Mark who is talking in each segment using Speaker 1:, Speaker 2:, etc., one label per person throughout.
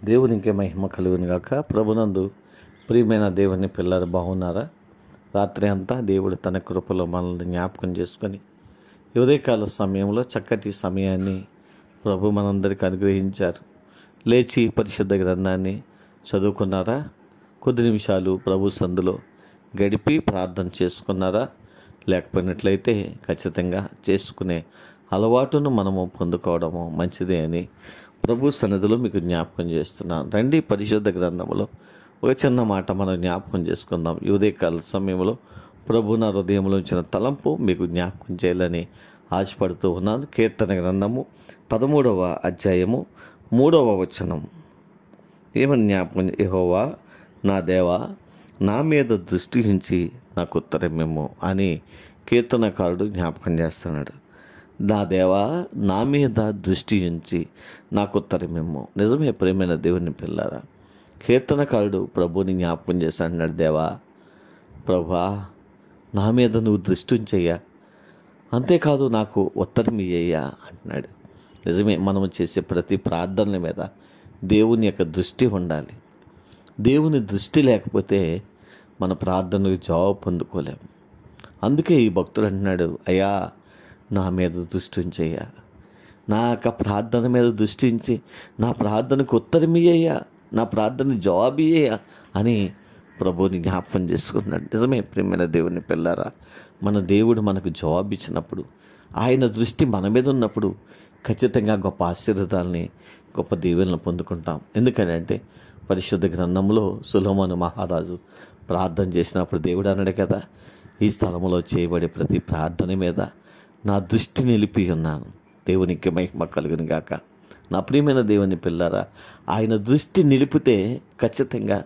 Speaker 1: దేవునికే మహిమ కలుగును గాక. ప్రభునందు ప్రియమైన దేవుని పిల్లలు బాగున్నారా? రాత్రి అంతా దేవుడు తన కృపలో మనల్ని జ్ఞాపకం చేసుకొని ఉదయకాల సమయంలో చక్కటి సమయాన్ని ప్రభు మనందరికీ అనుగ్రహించారు. లేచి పరిశుద్ధ గ్రంథాన్ని చదువుకున్నారా? కొద్ది నిమిషాలు ప్రభు సందులో గడిపి ప్రార్థన చేసుకున్నారా? లేకపోయినట్లయితే ఖచ్చితంగా చేసుకునే అలవాటును మనము పొందుకోవడము మంచిదే అని ప్రభు సన్నిధిలో మీకు జ్ఞాపకం చేస్తున్నాను. రండి, పరిశుద్ధ గ్రంథంలో ఒక చిన్న మాట మనం జ్ఞాపకం చేసుకుందాం. ఈ ఉదయకాల సమయంలో ప్రభు నా హృదయంలో ఉంచిన తలంపు మీకు జ్ఞాపకం చేయాలని ఆశపడుతూ ఉన్నాను. కీర్తన గ్రంథము 13వ అధ్యాయము 3వ వచనం. ఏమని జ్ఞాపకం? యెహోవా నా దేవా, నా మీద దృష్టి ఉంచి నాకు ఉత్తరమిమ్ము అని కీర్తనకారుడు జ్ఞాపకం చేస్తున్నాడు. నా దేవా, నా మీద దృష్టి ఉంచి నాకు ఉత్తరమిమ్ము. నిజమే ప్రియమైన దేవుని పిల్లారా, కీర్తనకారుడు ప్రభుని జ్ఞాపకం చేసి అన్నాడు, దేవా ప్రభా, నా మీద నువ్వు దృష్టి ఉంచయ్యా, అంతేకాదు నాకు ఉత్తరం ఇయ్యయ్యా అంటున్నాడు. నిజమే, మనము చేసే ప్రతి ప్రార్థనల మీద దేవుని యొక్క దృష్టి ఉండాలి. దేవుని దృష్టి లేకపోతే మన ప్రార్థనకు జవాబు పొందుకోలేము. అందుకే ఈ భక్తుడు అంటున్నాడు, అయ్యా నా మీద దృష్టి ఉంచయ్యా, నా యొక్క ప్రార్థన మీద దృష్టి ఉంచి నా ప్రార్థనకు ఉత్తరం ఇయ్యయ్యా, నా ప్రార్థన జవాబు ఇయ్యయ్యా అని ప్రభువుని జ్ఞాపకం చేసుకున్నాడు. నిజమే ప్రియమైన దేవుని పిల్లారా, మన దేవుడు మనకు జవాబు ఇచ్చినప్పుడు, ఆయన దృష్టి మన మీద ఉన్నప్పుడు ఖచ్చితంగా గొప్ప ఆశీర్వాదాలని, గొప్ప దీవెనలను పొందుకుంటాం. ఎందుకంటే పరిశుద్ధ గ్రంథంలో సొలొమోను మహారాజు ప్రార్థన చేసినప్పుడు దేవుడు అన్నాడు కదా, ఈ స్థలంలో చేయబడే ప్రతి ప్రార్థన మీద నా దృష్టి నిలిపి ఉన్నాను. దేవునికి మహిమ కలుగును గాక. నా ప్రియమైన దేవుని పిల్లారా, ఆయన దృష్టి నిలిపితే ఖచ్చితంగా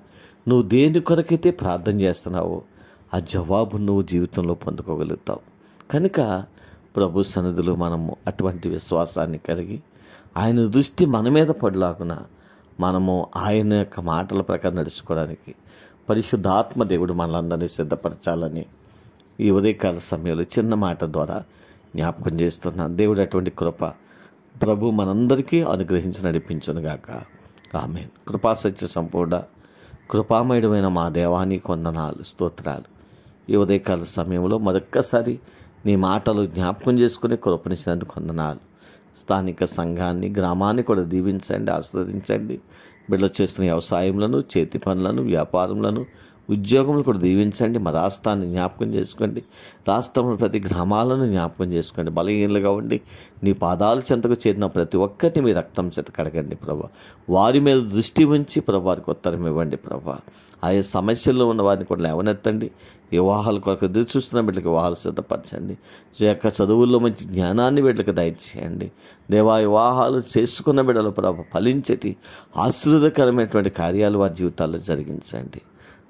Speaker 1: నువ్వు దేని కొరకైతే ప్రార్థన చేస్తున్నావో ఆ జవాబు నువ్వు జీవితంలో పొందుకోగలుగుతావు. కనుక ప్రభు సన్నిధిలో మనము అటువంటి విశ్వాసాన్ని కలిగి ఆయన దృష్టి మన మీద పడలాగున మనము ఆయన యొక్క మాటల ప్రకారం నడుచుకోవడానికి పరిశుద్ధాత్మ దేవుడు మనలందరినీ సిద్ధపరచాలని ఈ ఉదయకాల సమయంలో చిన్న మాట ద్వారా జ్ఞాపకం చేస్తున్నాను. దేవుడు అటువంటి కృప ప్రభు మనందరికీ అనుగ్రహించి నడిపించునుగాక. ఆమేన్. కృపా సత్య సంపూర్ణ కృపామయుడమైన మా దేవానికి వందనాలు, స్తోత్రాలు. ఈ ఉదయకాల సమయంలో మరొక్కసారి నీ మాటలు జ్ఞాపకం చేసుకుని కృపనిచ్చినందుకు వందనాలు. స్థానిక సంఘాన్ని, గ్రామాన్ని కూడా దీవించండి, ఆస్వాదించండి. బిడ్డలు చేస్తున్న వ్యవసాయములను, చేతి పనులను, వ్యాపారములను, ఉద్యోగములు కూడా దీవించండి. మా రాష్ట్రాన్ని జ్ఞాపకం చేసుకోండి. రాష్ట్రంలో ప్రతి గ్రామాలను జ్ఞాపకం చేసుకోండి. బలహీనలుగా ఉండి నీ పాదాల చెంతకు చేరిన ప్రతి ఒక్కరిని మీ రక్తం చేత కడగండి ప్రభా. వారి మీద దృష్టి ఉంచి ప్రభు వారికి ఉత్తరం ఇవ్వండి ప్రభా. ఆయా సమస్యల్లో ఉన్న వారిని కూడా లేవనెత్తండి. వివాహాల కొరకు ఎదురు చూస్తున్న బిడ్డలకి వివాహాలు సిద్ధపరచండి. యొక్క చదువుల్లో మంచి జ్ఞానాన్ని బిడ్డలకు దయచేయండి. దేవా, వివాహాలు చేసుకున్న బిడ్డలు ప్రభు ఫలించటి ఆశీర్వాదకరమైనటువంటి కార్యాలు వారి జీవితాల్లో జరిగించండి.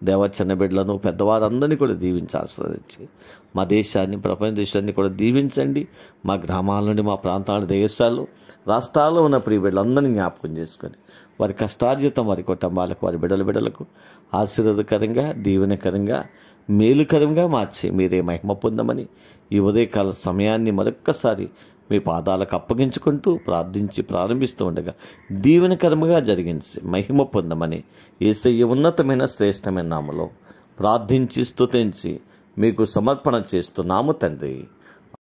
Speaker 1: దేవ, చిన్న బిడ్డలను, పెద్దవారందరినీ కూడా దీవించి ఆశీర్వదించి మా దేశాన్ని, ప్రపంచ దేశాన్ని కూడా దీవించండి. మా గ్రామాల నుండి, మా ప్రాంతాల, దేశాలు, రాష్ట్రాల్లో ఉన్న ప్రియ బిడ్డలందరినీ జ్ఞాపకం చేసుకొని వారి కష్టార్జితం వారి కుటుంబాలకు, వారి బిడ్డలకు ఆశీర్వాదకరంగా, దీవెనకరంగా, మేలుకరంగా మార్చి మీరే మహిమ పొందమని ఈ ఉదయకాల సమయాన్ని మరొక్కసారి మీ పాదాలకు అప్పగించుకుంటూ ప్రారంభిస్తూ ఉండగా దీవెనకరముగా జరిగించి మహిమ పొందమని యేసయ్య ఉన్నతమైన శ్రేష్టమైన నామములో ప్రార్థించి స్తుతించి మీకు సమర్పణ చేస్తున్నాము తండ్రి.